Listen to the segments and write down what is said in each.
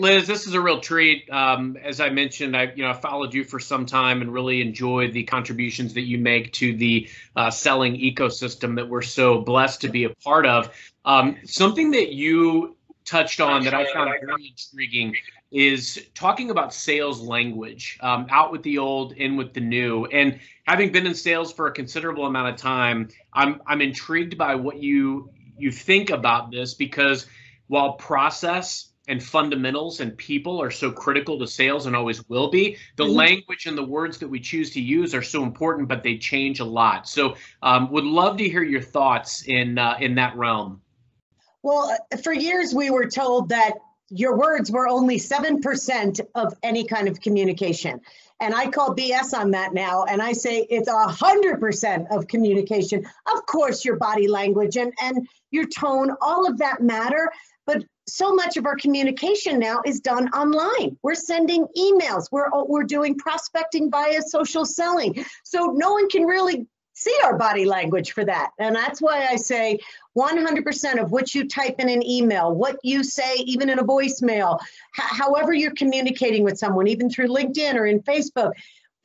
Liz, this is a real treat. As I mentioned, I followed you for some time and really enjoyed the contributions that you make to the selling ecosystem that we're so blessed to be a part of. Something that you touched on that I found very intriguing is talking about sales language, out with the old, in with the new. And having been in sales for a considerable amount of time, I'm intrigued by what you think about this, because while process and fundamentals and people are so critical to sales and always will be, the language and the words that we choose to use are so important, but they change a lot. So would love to hear your thoughts in that realm. Well, for years we were told that your words were only 7% of any kind of communication. And I call BS on that now. And I say it's 100% of communication. Of course, your body language and your tone, all of that matter. But so much of our communication now is done online. We're sending emails. We're doing prospecting via social selling. So no one can really see our body language for that. And that's why I say 100% of what you type in an email, what you say, even in a voicemail, however you're communicating with someone, even through LinkedIn or in Facebook,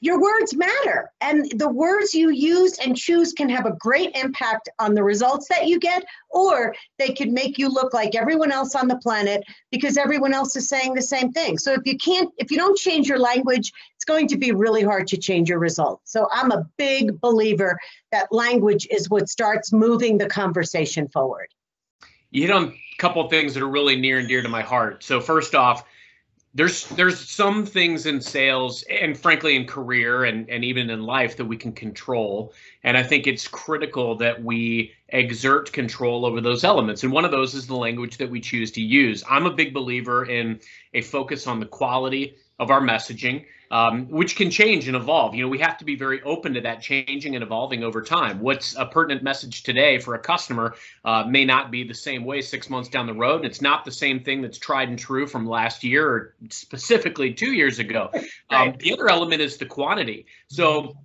your words matter. And the words you use and choose can have a great impact on the results that you get, or they could make you look like everyone else on the planet because everyone else is saying the same thing. So if you don't change your language, it's going to be really hard to change your results. So I'm a big believer that language is what starts moving the conversation forward. You hit on a couple of things that are really near and dear to my heart. So first off, there's some things in sales and frankly in career and even in life that we can control. And I think it's critical that we exert control over those elements. And one of those is the language that we choose to use. I'm a big believer in a focus on the quality of our messaging, which can change and evolve. We have to be very open to that changing and evolving over time. What's a pertinent message today for a customer may not be the same way 6 months down the road. And it's not the same thing that's tried and true from last year or specifically 2 years ago. Right. The other element is the quantity. So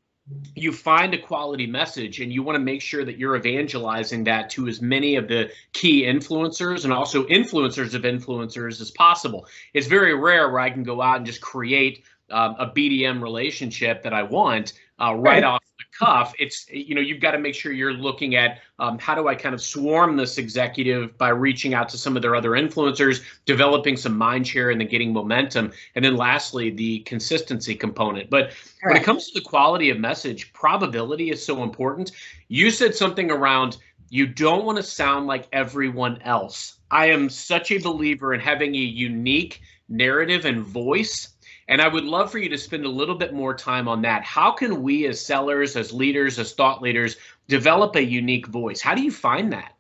you find a quality message and you want to make sure that you're evangelizing that to as many of the key influencers and also influencers of influencers as possible. It's very rare where I can go out and just create a BDM relationship that I want right off the cuff. It's, you've got to make sure you're looking at how do I kind of swarm this executive by reaching out to some of their other influencers, developing some mind share and then getting momentum. And then lastly, the consistency component. But when it comes to the quality of message, probability is so important. You said something around you don't want to sound like everyone else. I am such a believer in having a unique narrative and voice. And I would love for you to spend a little bit more time on that. How can we as sellers, as leaders, as thought leaders, develop a unique voice? How do you find that?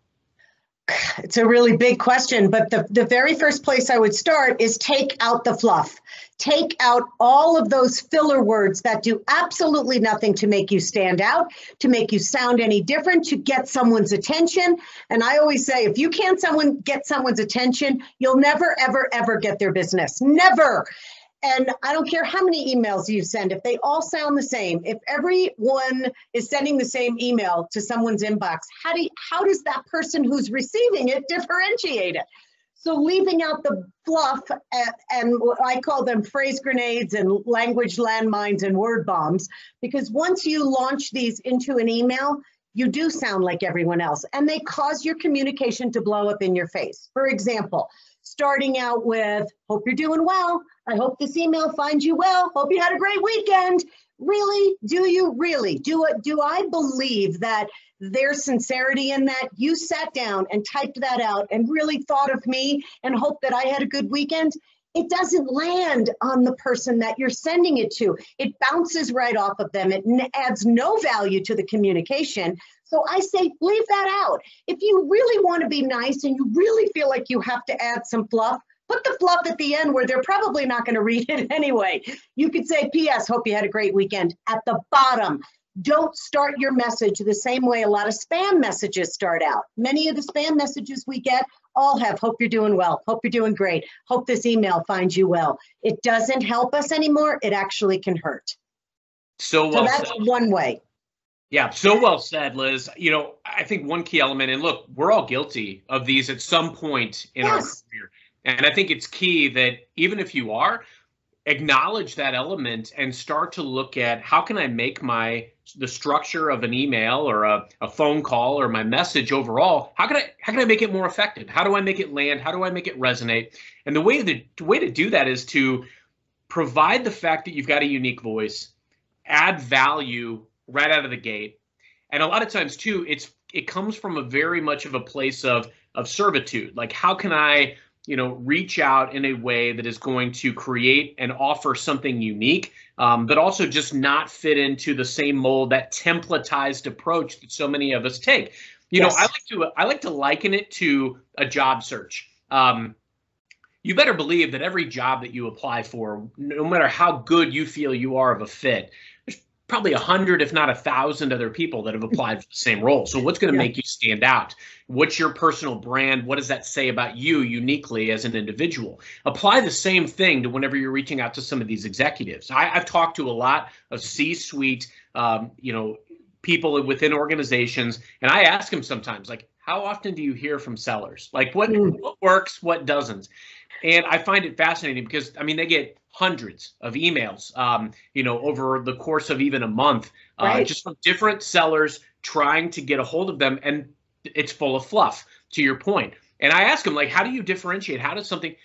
It's a really big question, but the very first place I would start is take out the fluff. Take out all of those filler words that do absolutely nothing to make you stand out, to make you sound any different, to get someone's attention. And I always say, if you can't get someone's attention, you'll never, ever, ever get their business. Never. And I don't care how many emails you send, if they all sound the same, if everyone is sending the same email to someone's inbox, how does that person who's receiving it differentiate it? So leaving out the fluff and I call them phrase grenades and language landmines and word bombs, because once you launch these into an email, you do sound like everyone else and they cause your communication to blow up in your face. For example, starting out with, hope you're doing well. I hope this email finds you well. Hope you had a great weekend. Really? Do you really? Do I believe that there's sincerity in that? You sat down and typed that out and really thought of me and hoped that I had a good weekend? It doesn't land on the person that you're sending it to. It bounces right off of them. It adds no value to the communication. So I say, leave that out. If you really want to be nice and you really feel like you have to add some fluff, put the fluff at the end where they're probably not going to read it anyway. You could say, P.S., hope you had a great weekend at the bottom. Don't start your message the same way a lot of spam messages start out. Many of the spam messages we get all have, hope you're doing well, hope you're doing great, hope this email finds you well. It doesn't help us anymore. It actually can hurt. So that's said. One way. Yeah, so well said, Liz. I think one key element, and look, we're all guilty of these at some point in our career. And I think it's key that even if you are, acknowledge that element and start to look at how can I make the structure of an email or a phone call or my message overall, how can I make it more effective? How do I make it land? How do I make it resonate? And the way to do that is to provide the fact that you've got a unique voice, add value right out of the gate. And a lot of times too, it comes from a very much of a place of servitude. Like, how can I reach out in a way that is going to create and offer something unique, but also just not fit into the same mold, that templatized approach that so many of us take. Yes. I like to liken it to a job search. You better believe that every job that you apply for, no matter how good you feel you are of a fit, there's probably 100, if not 1,000 other people that have applied for the same role. So what's going to make you stand out? What's your personal brand? What does that say about you uniquely as an individual? Apply the same thing to whenever you're reaching out to some of these executives. I've talked to a lot of C-suite, people within organizations, and I ask them sometimes, like, how often do you hear from sellers? Like, what works, what doesn't? And I find it fascinating because, they get hundreds of emails, over the course of even a month, just from different sellers trying to get a hold of them. And it's full of fluff, to your point. And I ask them, like, how do you differentiate? How does something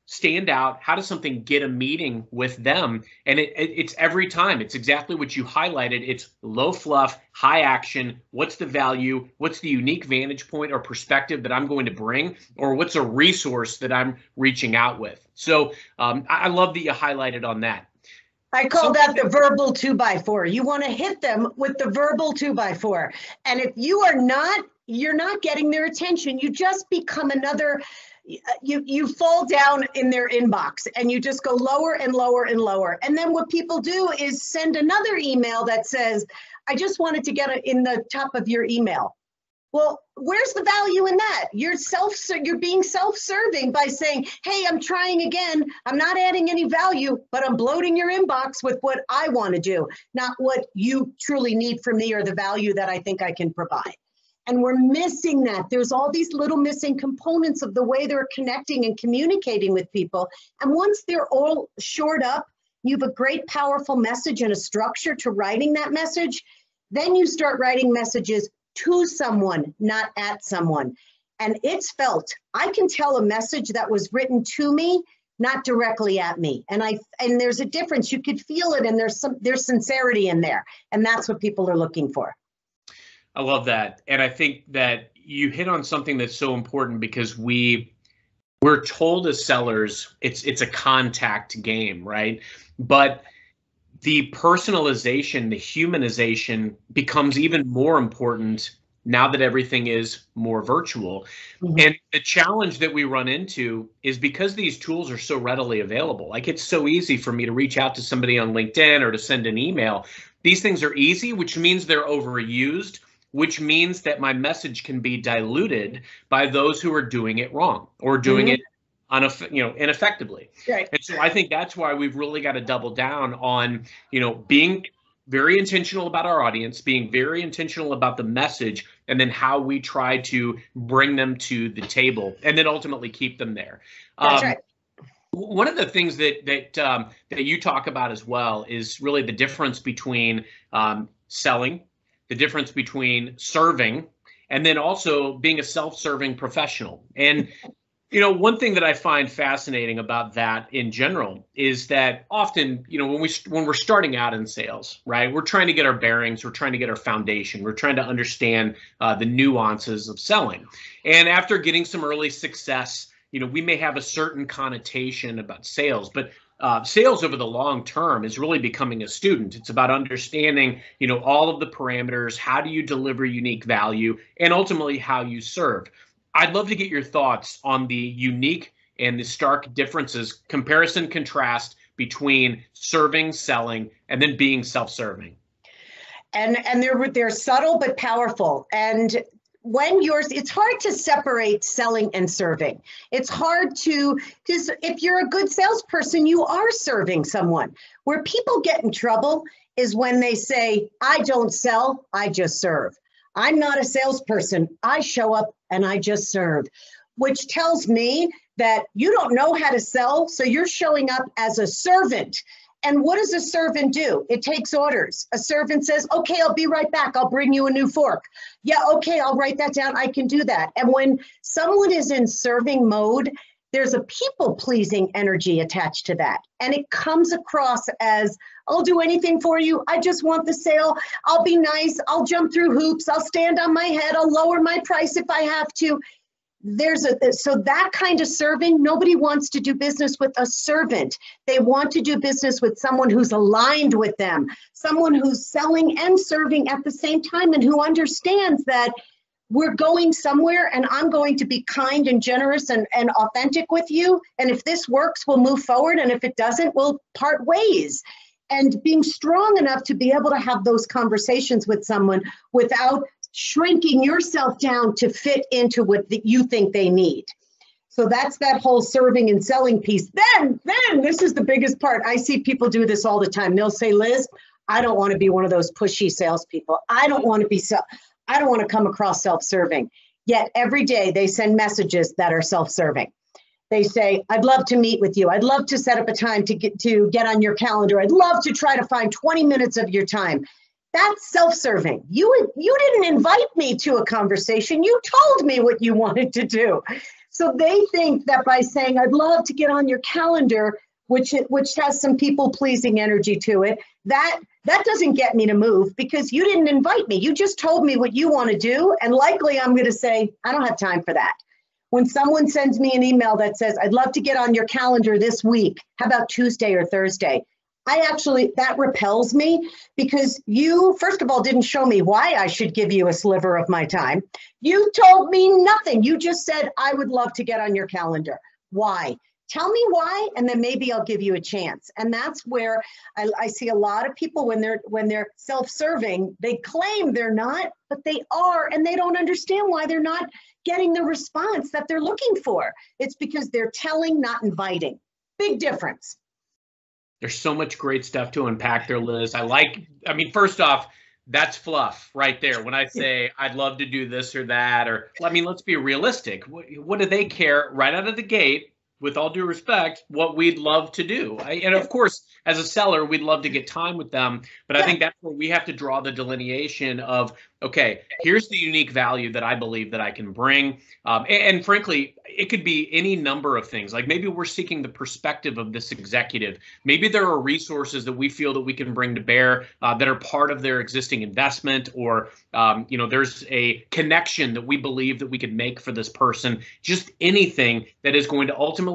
stand out? How does something get a meeting with them? And it's every time. It's exactly what you highlighted. It's low fluff, high action. What's the value? What's the unique vantage point or perspective that I'm going to bring? Or what's a resource that I'm reaching out with? So I love that you highlighted on that. I call that the verbal 2x4. You want to hit them with the verbal 2x4. And if you're not getting their attention, you just become another. You fall down in their inbox and you just go lower and lower and lower. And then what people do is send another email that says, I just wanted to get it in the top of your email. Well, where's the value in that? You're being self-serving by saying, hey, I'm trying again. I'm not adding any value, but I'm bloating your inbox with what I want to do, not what you truly need from me or the value that I think I can provide. And we're missing that. There's all these little missing components of the way they're connecting and communicating with people. And once they're all shored up, you have a great, powerful message and a structure to writing that message. Then you start writing messages to someone, not at someone. And it's felt. I can tell a message that was written to me, not directly at me. And there's a difference. You could feel it, and there's sincerity in there. And that's what people are looking for. I love that. And I think that you hit on something that's so important, because we're told as sellers, it's a contact game, right? But the personalization, the humanization becomes even more important now that everything is more virtual. Mm-hmm. And the challenge that we run into is because these tools are so readily available. Like, it's so easy for me to reach out to somebody on LinkedIn or to send an email. These things are easy, which means they're overused, which means that my message can be diluted by those who are doing it wrong or doing it ineffectively. Right. And so I think that's why we've really got to double down on, being very intentional about our audience, being very intentional about the message, and then how we try to bring them to the table and then ultimately keep them there. That's right. One of the things that you talk about as well is really the difference between selling, the difference between serving, and then also being a self-serving professional. And, one thing that I find fascinating about that in general is that often, when we're starting out in sales, right, we're trying to get our bearings, we're trying to get our foundation, we're trying to understand the nuances of selling. And after getting some early success, we may have a certain connotation about sales, but sales over the long term is really becoming a student. It's about understanding, all of the parameters. How do you deliver unique value, and ultimately how you serve? I'd love to get your thoughts on the unique and the stark differences, comparison, contrast between serving, selling, and then being self-serving. And they're subtle but powerful. And it's hard to separate selling and serving. It's hard because if you're a good salesperson, you are serving someone. Where people get in trouble is when they say, I don't sell, I just serve. I'm not a salesperson. I show up and I just serve, which tells me that you don't know how to sell, so you're showing up as a servant. And what does a servant do? It takes orders. A servant says, okay, I'll be right back. I'll bring you a new fork. Yeah, okay, I'll write that down. I can do that. And when someone is in serving mode, there's a people-pleasing energy attached to that. And it comes across as, I'll do anything for you. I just want the sale. I'll be nice. I'll jump through hoops. I'll stand on my head. I'll lower my price if I have to. So that kind of serving, nobody wants to do business with a servant. They want to do business with someone who's aligned with them, someone who's selling and serving at the same time, and who understands that we're going somewhere and I'm going to be kind and generous and authentic with you. And if this works, we'll move forward. And if it doesn't, we'll part ways. And being strong enough to be able to have those conversations with someone without shrinking yourself down to fit into what you think they need. So that's that whole serving and selling piece. Then this is the biggest part. I see people do this all the time. They'll say, Liz, I don't want to be one of those pushy salespeople. I don't want to come across self-serving. Yet every day they send messages that are self-serving. They say, I'd love to meet with you. I'd love to set up a time to get on your calendar. I'd love to try to find 20 minutes of your time. That's self-serving. You didn't invite me to a conversation. You told me what you wanted to do. So they think that by saying, I'd love to get on your calendar, which has some people-pleasing energy to it, that doesn't get me to move because you didn't invite me. You just told me what you want to do. And likely I'm going to say, I don't have time for that. When someone sends me an email that says, I'd love to get on your calendar this week, how about Tuesday or Thursday? That repels me because you, first of all, didn't show me why I should give you a sliver of my time. You told me nothing. You just said, I would love to get on your calendar. Why? Tell me why, and then maybe I'll give you a chance. And that's where I see a lot of people when they're self-serving, they claim they're not, but they are, and they don't understand why they're not getting the response that they're looking for. It's because they're telling, not inviting. Big difference. There's so much great stuff to unpack there, Liz. First off, that's fluff right there. When I say I'd love to do this or that, let's be realistic. What do they care right out of the gate? With all due respect, what we'd love to do. And of course, as a seller, we'd love to get time with them. But I think that's where we have to draw the delineation of, okay, here's the unique value that I believe that I can bring. And frankly, it could be any number of things. Like maybe we're seeking the perspective of this executive. Maybe there are resources that we feel that we can bring to bear that are part of their existing investment, or there's a connection that we believe that we could make for this person. Just anything that is going to ultimately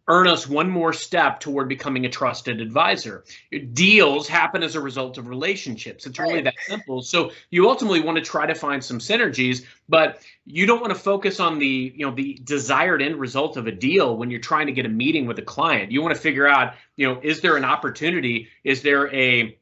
earn us one more step toward becoming a trusted advisor. Deals happen as a result of relationships. It's really that simple. So you ultimately want to try to find some synergies, but you don't want to focus on the desired end result of a deal when you're trying to get a meeting with a client. You want to figure out, is there an opportunity? Is there a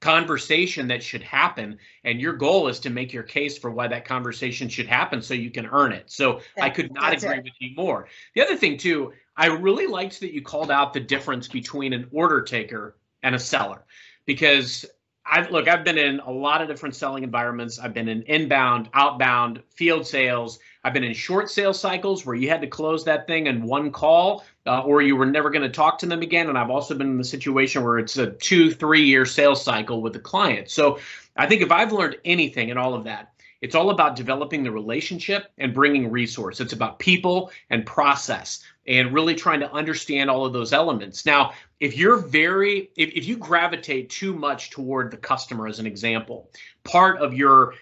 conversation that should happen? And your goal is to make your case for why that conversation should happen so you can earn it. So I could not agree with you more. The other thing too, I really liked that you called out the difference between an order taker and a seller, because I've been in a lot of different selling environments. I've been in inbound, outbound, field sales. I've been in short sales cycles where you had to close that thing in one call, or you were never going to talk to them again. And I've also been in the situation where it's a 2-3 year sales cycle with the client. So I think if I've learned anything in all of that, it's all about developing the relationship and bringing resource. It's about people and process and really trying to understand all of those elements. Now, if you gravitate too much toward the customer, as an example, part of your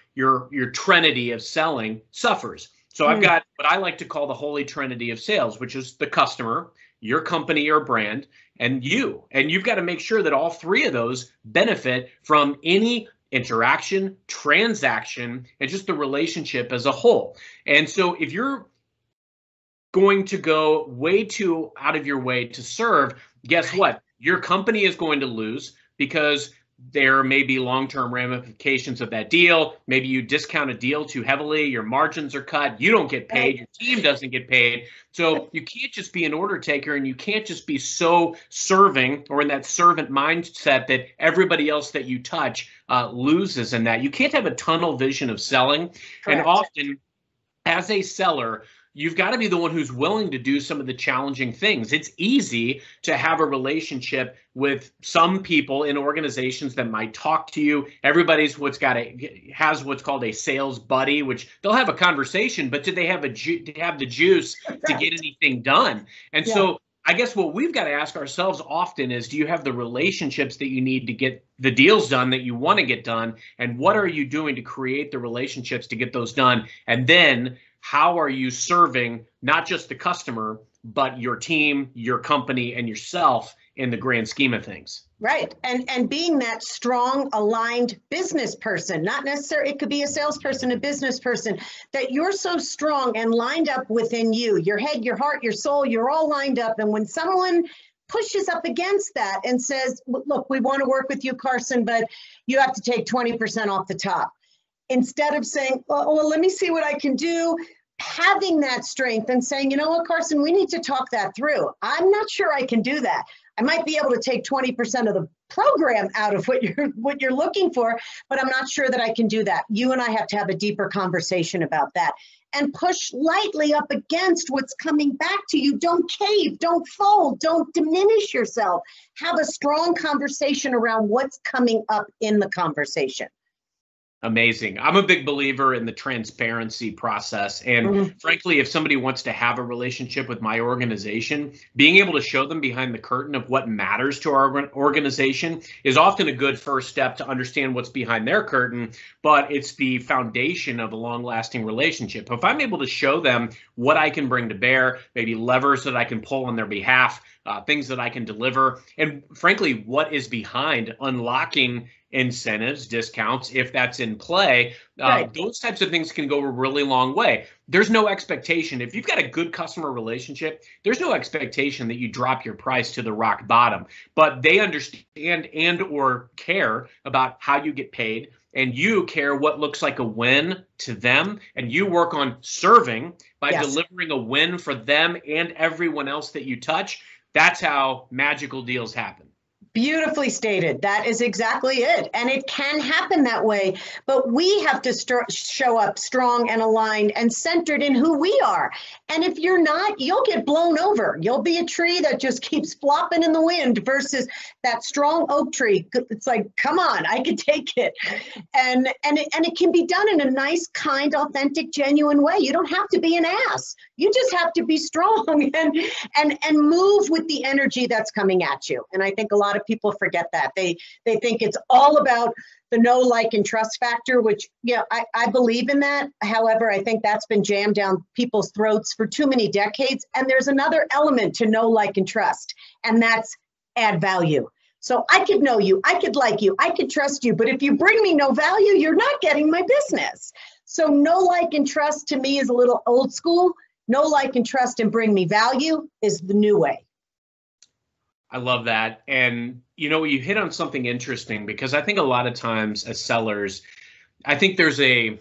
trinity of selling suffers. So I've got what I like to call the holy trinity of sales, which is the customer, your company or brand, and you. And you've got to make sure that all three of those benefit from any interaction, transaction, and just the relationship as a whole. And so if you're going to go way too out of your way to serve, guess what? Your company is going to lose because there may be long-term ramifications of that deal. Maybe you discount a deal too heavily, your margins are cut, you don't get paid, your team doesn't get paid. So you can't just be an order taker, and you can't just be so serving or in that servant mindset that everybody else that you touch loses in that. You can't have a tunnel vision of selling. Correct. And often as a seller, you've got to be the one who's willing to do some of the challenging things. It's easy to have a relationship with some people in organizations that might talk to you. Everybody's has what's called a sales buddy, which they'll have a conversation, but do they have the juice to get anything done? And so I guess what we've got to ask ourselves often is, do you have the relationships that you need to get the deals done that you want to get done? And what are you doing to create the relationships to get those done? And then how are you serving not just the customer, but your team, your company, and yourself in the grand scheme of things? Right. And being that strong, aligned business person, not necessarily, it could be a salesperson, a business person, that you're so strong and lined up within you, your head, your heart, your soul, you're all lined up. And when someone pushes up against that and says, look, we want to work with you, Carson, but you have to take 20% off the top. Instead of saying, well, let me see what I can do, having that strength and saying, you know what, Carson, we need to talk that through. I'm not sure I can do that. I might be able to take 20% of the program out of what you're looking for, but I'm not sure that I can do that. You and I have to have a deeper conversation about that and push lightly up against what's coming back to you. Don't cave, don't fold, don't diminish yourself. Have a strong conversation around what's coming up in the conversation. Amazing. I'm a big believer in the transparency process. And frankly, if somebody wants to have a relationship with my organization, being able to show them behind the curtain of what matters to our organization is often a good first step to understand what's behind their curtain, but it's the foundation of a long-lasting relationship. If I'm able to show them what I can bring to bear, maybe levers that I can pull on their behalf, things that I can deliver, and frankly, what is behind unlocking incentives, discounts, if that's in play, those types of things can go a really long way. There's no expectation. If you've got a good customer relationship, there's no expectation that you drop your price to the rock bottom, but they understand and or care about how you get paid, and you care what looks like a win to them, and you work on serving by delivering a win for them and everyone else that you touch. That's how magical deals happen. Beautifully stated. That is exactly it. And it can happen that way, but we have to show up strong and aligned and centered in who we are. And if you're not, you'll get blown over. You'll be a tree that just keeps flopping in the wind versus that strong oak tree. It's like, come on, I can take it. And it can be done in a nice, kind, authentic, genuine way. You don't have to be an ass. You just have to be strong and move with the energy that's coming at you. And I think a lot of people forget that. They think it's all about the know, like, and trust factor, which, I believe in that. However, I think that's been jammed down people's throats for too many decades. And there's another element to know, like, and trust, and that's add value. So I could know you, I could like you, I could trust you, but if you bring me no value, you're not getting my business. So know, like, and trust to me is a little old school. Know, like, and trust and bring me value is the new way. I love that. And, you hit on something interesting, because I think a lot of times as sellers, I think there's a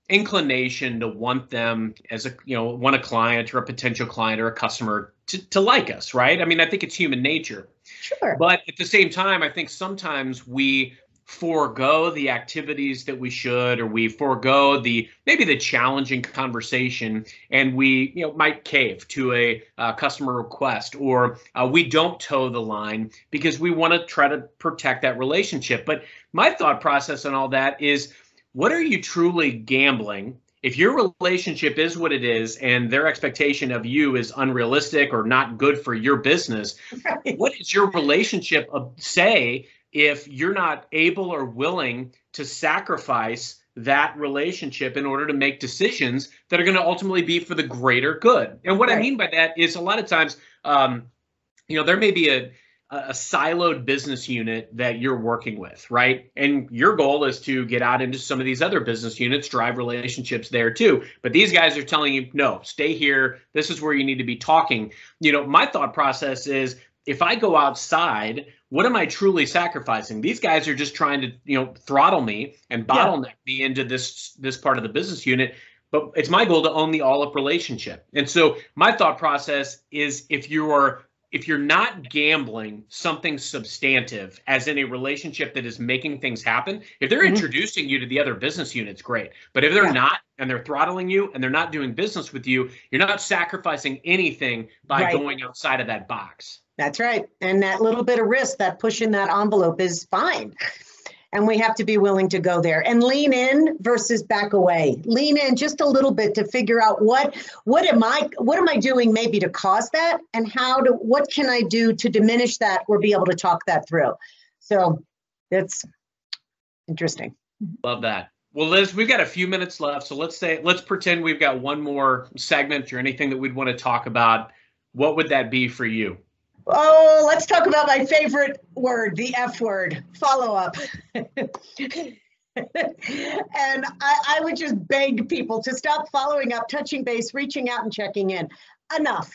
inclination to want them as want a client or a potential client or a customer to like us, right? I mean, I think it's human nature. Sure. But at the same time, I think sometimes we forego the activities that we should, or we forego maybe the challenging conversation, and we might cave to a customer request, or we don't toe the line because we want to try to protect that relationship. But my thought process on all that is, what are you truly gambling? If your relationship is what it is and their expectation of you is unrealistic or not good for your business, what is your relationship say if you're not able or willing to sacrifice that relationship in order to make decisions that are going to ultimately be for the greater good? And what I mean by that is, a lot of times, there may be a siloed business unit that you're working with, right? And your goal is to get out into some of these other business units, drive relationships there too. But these guys are telling you, no, stay here. This is where you need to be talking. My thought process is, if I go outside, what am I truly sacrificing? These guys are just trying to, throttle me and bottleneck me into this part of the business unit. But it's my goal to own the all-up relationship. And so my thought process is, if you are if you're not gambling something substantive, as in a relationship that is making things happen, if they're introducing you to the other business units, great. But if they're not, and they're throttling you, and they're not doing business with you, you're not sacrificing anything by going outside of that box. That's right. And that little bit of risk, that pushing that envelope is fine. And we have to be willing to go there and lean in versus back away. Lean in just a little bit to figure out what am I doing maybe to cause that, and what can I do to diminish that or be able to talk that through. So that's interesting. Love that. Well, Liz, we've got a few minutes left. So let's pretend we've got one more segment or anything that we'd want to talk about. What would that be for you? Oh, let's talk about my favorite word, the F word, follow-up. And I would just beg people to stop following up, touching base, reaching out and checking in. Enough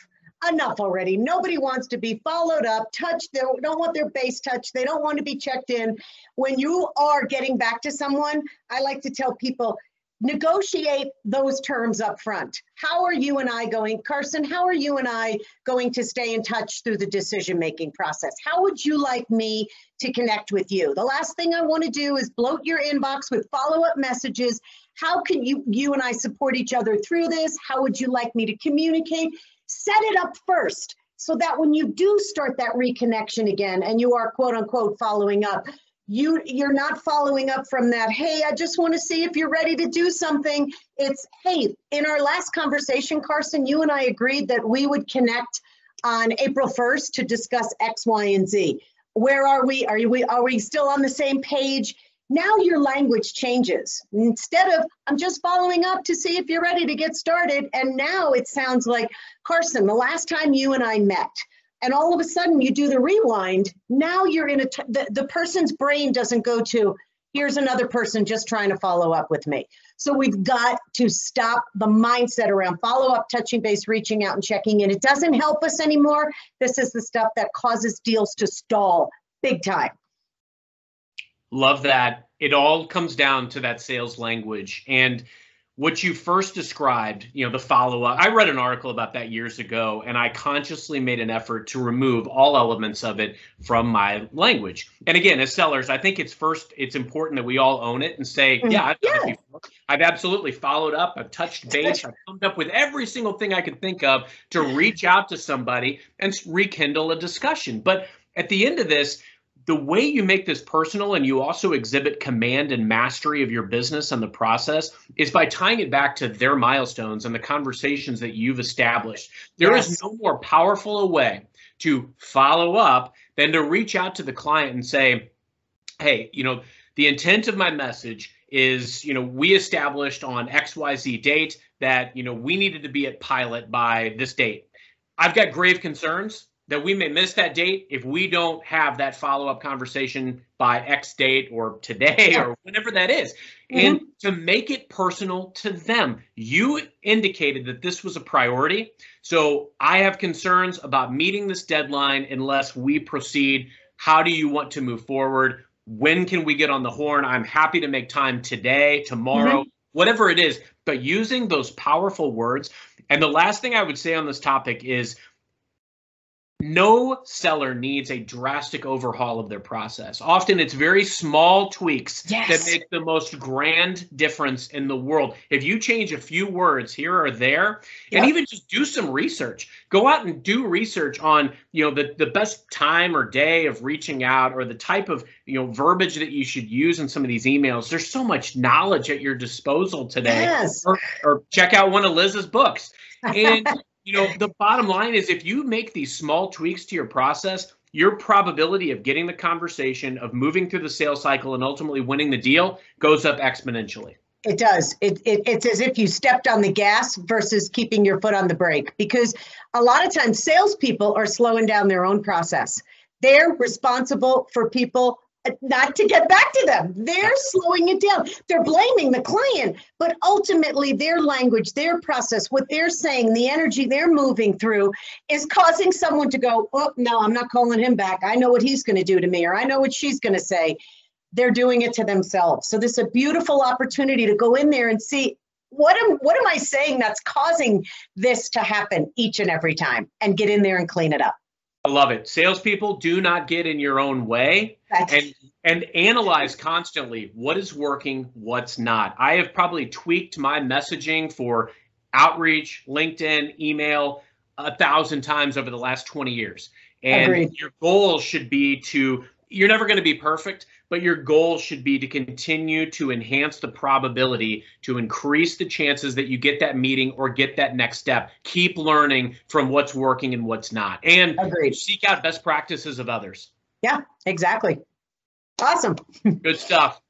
already. Nobody wants to be followed up, touched. They don't want their base touched. They don't want to be checked in. When you are getting back to someone, I like to tell people, negotiate those terms up front. How are you and I going, Carson, how are you and I going to stay in touch through the decision-making process? How would you like me to connect with you? The last thing I want to do is bloat your inbox with follow-up messages. How can you and I support each other through this? How would you like me to communicate? Set it up first so that when you do start that reconnection again and you are quote unquote following up, you're not following up from that, hey, I just want to see if you're ready to do something. It's, hey, in our last conversation, Carson, you and I agreed that we would connect on April 1st to discuss X, Y, and Z. Where are we? Are we still on the same page? Now your language changes. Instead of, I'm just following up to see if you're ready to get started. And now it sounds like, Carson, the last time you and I met, and all of a sudden you do the rewind, now you're in the person's brain doesn't go to, here's another person just trying to follow up with me. So we've got to stop the mindset around follow up, touching base, reaching out and checking in. It doesn't help us anymore. This is the stuff that causes deals to stall big time. Love that. It all comes down to that sales language. And what you first described, the follow-up, I read an article about that years ago, and I consciously made an effort to remove all elements of it from my language. And again, as sellers, I think it's important that we all own it and say, yeah, I've done it before. I've absolutely followed up. I've touched base. I've come up with every single thing I could think of to reach out to somebody and rekindle a discussion. But at the end of this, the way you make this personal and you also exhibit command and mastery of your business and the process is by tying it back to their milestones and the conversations that you've established. There is no more powerful a way to follow up than to reach out to the client and say, hey, the intent of my message is, we established on XYZ date that, we needed to be at pilot by this date. I've got grave concerns that we may miss that date if we don't have that follow-up conversation by X date or today or whenever that is. And to make it personal to them, you indicated that this was a priority. So I have concerns about meeting this deadline unless we proceed. How do you want to move forward? When can we get on the horn? I'm happy to make time today, tomorrow, whatever it is, but using those powerful words. And the last thing I would say on this topic is, no seller needs a drastic overhaul of their process. Often it's very small tweaks that make the most grand difference in the world. If you change a few words here or there, and even just do some research, go out and do research on, the best time or day of reaching out or the type of, verbiage that you should use in some of these emails. There's so much knowledge at your disposal today. Or check out one of Liz's books. And the bottom line is if you make these small tweaks to your process, your probability of getting the conversation, of moving through the sales cycle and ultimately winning the deal goes up exponentially. It does. It's as if you stepped on the gas versus keeping your foot on the brake, because a lot of times salespeople are slowing down their own process. They're responsible for people not to get back to them. They're slowing it down. They're blaming the client, but ultimately their language, their process, what they're saying, the energy they're moving through is causing someone to go, oh, no, I'm not calling him back. I know what he's going to do to me, or I know what she's going to say. They're doing it to themselves. So this is a beautiful opportunity to go in there and see, what am I saying that's causing this to happen each and every time, and get in there and clean it up. I love it. Salespeople, do not get in your own way and analyze constantly what is working, what's not. I have probably tweaked my messaging for outreach, LinkedIn, email 1,000 times over the last 20 years. And Agreed. your goal should be to, you're never going to be perfect, but your goal should be to continue to enhance the probability, to increase the chances that you get that meeting or get that next step. Keep learning from what's working and what's not. And Agreed. seek out best practices of others. Yeah, exactly. Awesome. Good stuff.